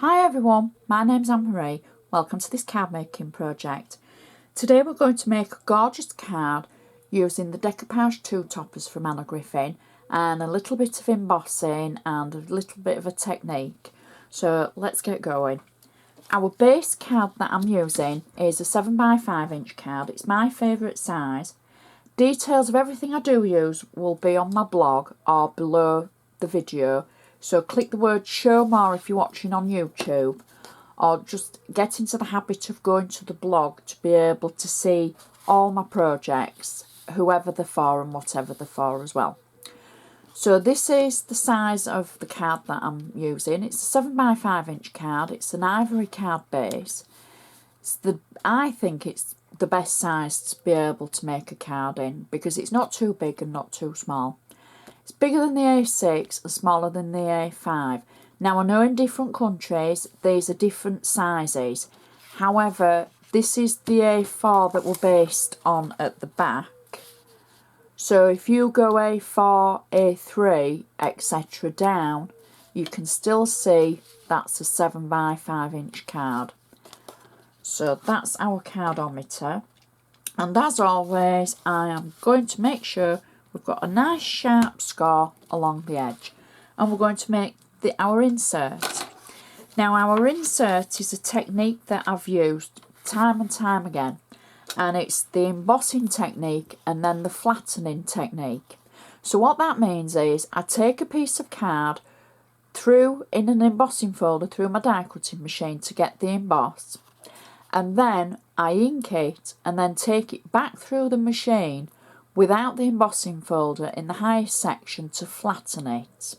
Hi everyone, my name's Anna Marie. Welcome to this card making project. Today we're going to make a gorgeous card using the decoupage two toppers from Anna Griffin and a little bit of embossing and a little bit of a technique. So let's get going. Our base card that I'm using is a 7x5 inch card. It's my favourite size. Details of everything I do use will be on my blog or below the video. So click the word show more if you're watching on YouTube, or just get into the habit of going to the blog to be able to see all my projects, whoever they're for and whatever they're for as well. So this is the size of the card that I'm using. It's a 7x5 inch card. It's an ivory card base. I think it's the best size to be able to make a card in because it's not too big and not too small. It's bigger than the A6 and smaller than the A5. Now I know in different countries these are different sizes. However, this is the A4 that we're based on at the back. So if you go A4, A3, etc. down, you can still see that's a 7x5 inch card. So that's our cardometer. And as always, I am going to make sure we've got a nice sharp score along the edge, and we're going to make our insert. Now our insert is a technique that I've used time and time again, and it's the embossing technique and then the flattening technique. So what that means is I take a piece of card through in an embossing folder through my die cutting machine to get the emboss, and then I ink it and then take it back through the machine without the embossing folder in the highest section to flatten it.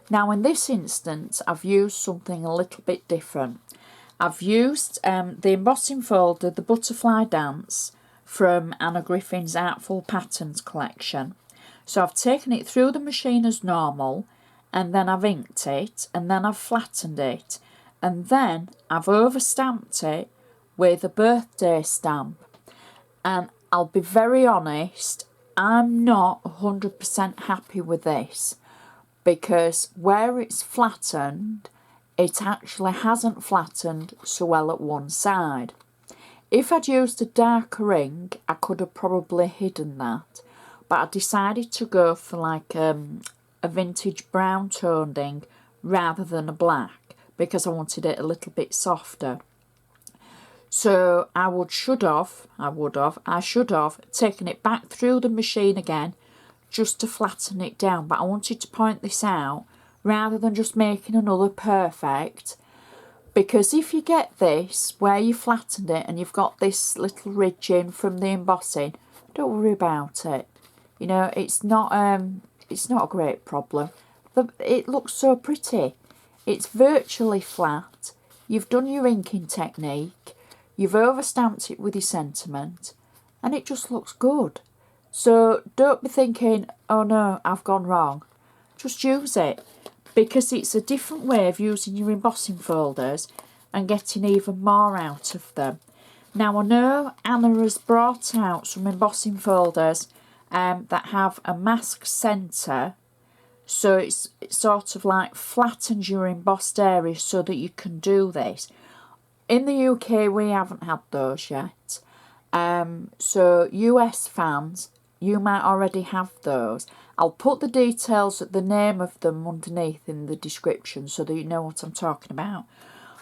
Now in this instance I've used something a little bit different. I've used the embossing folder, the Butterfly Dance from Anna Griffin's Artful patterns collection. So I've taken it through the machine as normal, and then I've inked it, and then I've flattened it, and then I've overstamped it with a birthday stamp. And I'll be very honest, I'm not 100% happy with this because where it's flattened, it actually hasn't flattened so well at one side. If I'd used a darker ink, I could have probably hidden that, but I decided to go for like a vintage brown toned ink rather than a black because I wanted it a little bit softer. So I should have taken it back through the machine again just to flatten it down. But I wanted to point this out rather than just making another perfect. Because if you get this where you flattened it and you've got this little ridge in from the embossing, don't worry about it. You know, it's not a great problem. It looks so pretty. It's virtually flat. You've done your inking technique. You've overstamped it with your sentiment, and it just looks good. So don't be thinking, oh no, I've gone wrong. Just use it, because it's a different way of using your embossing folders and getting even more out of them. Now I know Anna has brought out some embossing folders that have a mask centre, so it's sort of like flattens your embossed area so that you can do this. In the UK, we haven't had those yet. So US fans, you might already have those. I'll put the details, the name of them underneath in the description so that you know what I'm talking about.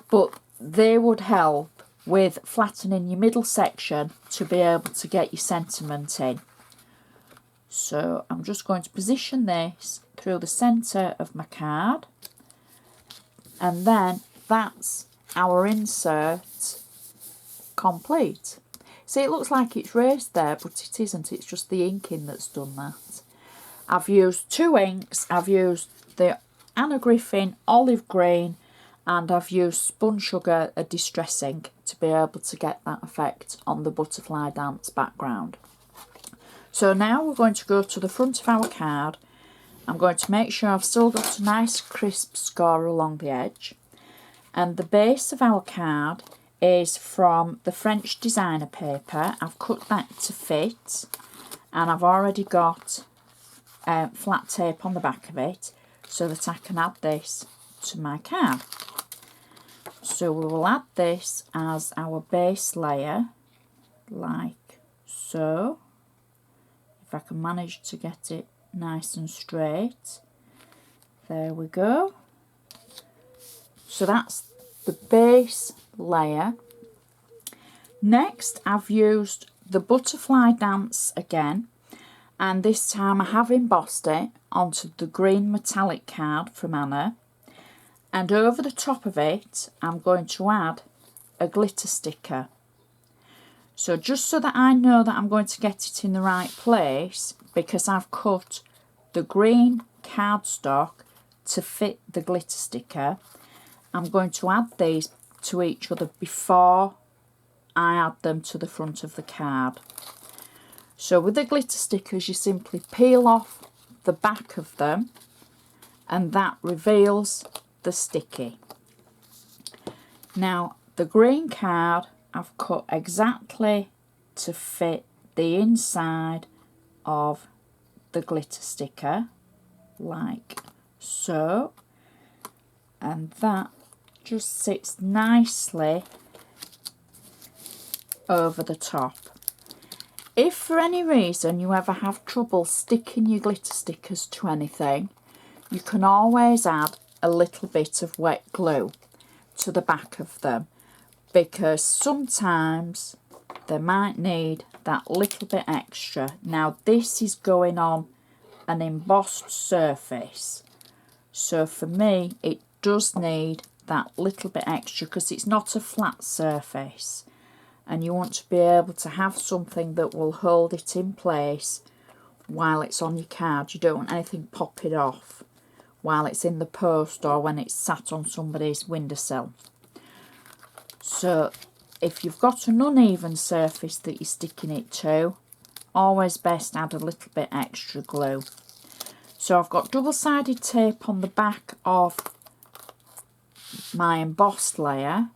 But they would help with flattening your middle section to be able to get your sentiment in. So I'm just going to position this through the centre of my card. And then that's our insert complete. See, it looks like it's raised there, but it isn't. It's just the inking that's done that. I've used two inks. I've used the Anna Griffin Olive Green, and I've used Spun Sugar, a distress ink, to be able to get that effect on the Butterfly Dance background. So now we're going to go to the front of our card. I'm going to make sure I've still got a nice crisp score along the edge. And the base of our card is from the French designer paper. I've cut that to fit, and I've already got flat tape on the back of it so that I can add this to my card. So we will add this as our base layer, like so. If I can manage to get it nice and straight. There we go. So that's the base layer. Next, I've used the butterfly dance again, and this time I have embossed it onto the green metallic card from Anna, and over the top of it I'm going to add a glitter sticker. So just so that I know that I'm going to get it in the right place, because I've cut the green cardstock to fit the glitter sticker, I'm going to add these to each other before I add them to the front of the card. So with the glitter stickers, you simply peel off the back of them, and that reveals the sticky. Now the green card I've cut exactly to fit the inside of the glitter sticker, like so, and that just sits nicely over the top. If for any reason you ever have trouble sticking your glitter stickers to anything, you can always add a little bit of wet glue to the back of them, because sometimes they might need that little bit extra. Now this is going on an embossed surface, so for me it does need that little bit extra because it's not a flat surface, and you want to be able to have something that will hold it in place while it's on your card. You don't want anything popping off while it's in the post or when it's sat on somebody's windowsill. So if you've got an uneven surface that you're sticking it to, always best add a little bit extra glue. So I've got double-sided tape on the back of my embossed layer,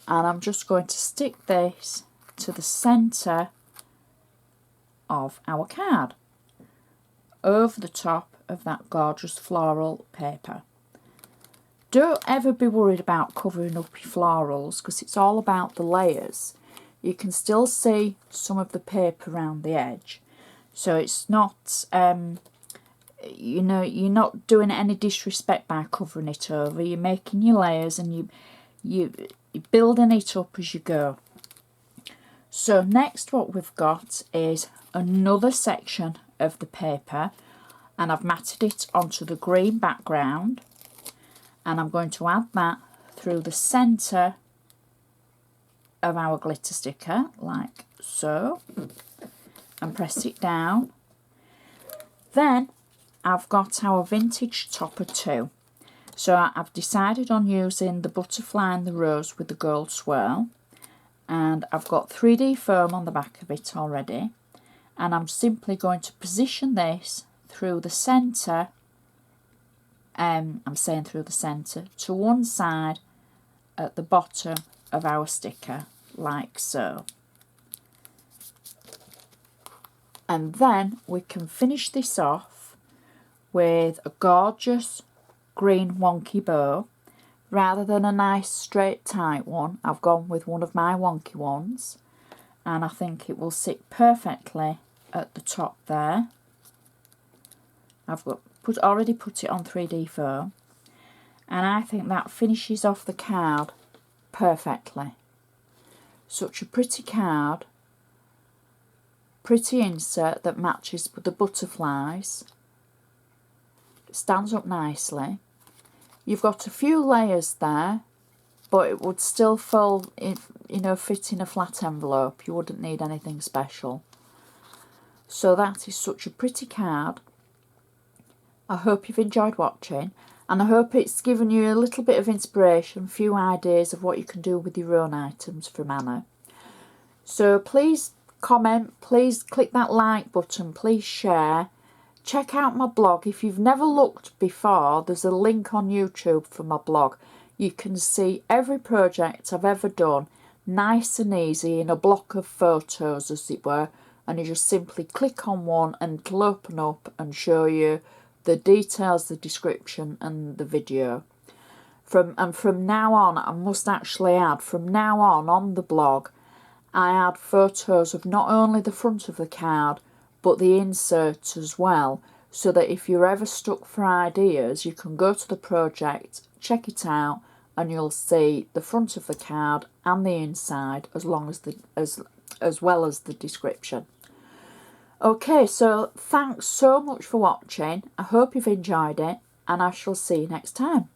and I'm just going to stick this to the centre of our card over the top of that gorgeous floral paper. Don't ever be worried about covering up your florals, because it's all about the layers. You can still see some of the paper around the edge, so it's not you know, you're not doing any disrespect by covering it over. You're making your layers and you're building it up as you go. So next what we've got is another section of the paper, and I've matted it onto the green background, and I'm going to add that through the centre of our glitter sticker, like so, and press it down. Then I've got our vintage topper too. So I've decided on using the butterfly and the rose with the gold swirl, and I've got 3D foam on the back of it already, and I'm simply going to position this through the centre, I'm saying through the centre, to one side at the bottom of our sticker, like so. And then we can finish this off with a gorgeous green wonky bow. Rather than a nice straight tight one, I've gone with one of my wonky ones, and I think it will sit perfectly at the top there. I've already put it on 3D foam, and I think that finishes off the card perfectly. Such a pretty card, pretty insert that matches with the butterflies. It stands up nicely. You've got a few layers there, but it would still fold, fit in a flat envelope. You wouldn't need anything special. So that is such a pretty card. I hope you've enjoyed watching, and I hope it's given you a little bit of inspiration, a few ideas of what you can do with your own items from Anna. So please comment, please click that like button, please share. Check out my blog. If you've never looked before, there's a link on YouTube for my blog. You can see every project I've ever done, nice and easy, in a block of photos as it were, and you just simply click on one and it'll open up and show you the details, the description and the video. From now on, I must actually add, from now on the blog, I add photos of not only the front of the card, but the insert as well, so that if you're ever stuck for ideas, you can go to the project, check it out, and you'll see the front of the card and the inside, as well as the description. Okay, so thanks so much for watching. I hope you've enjoyed it, and I shall see you next time.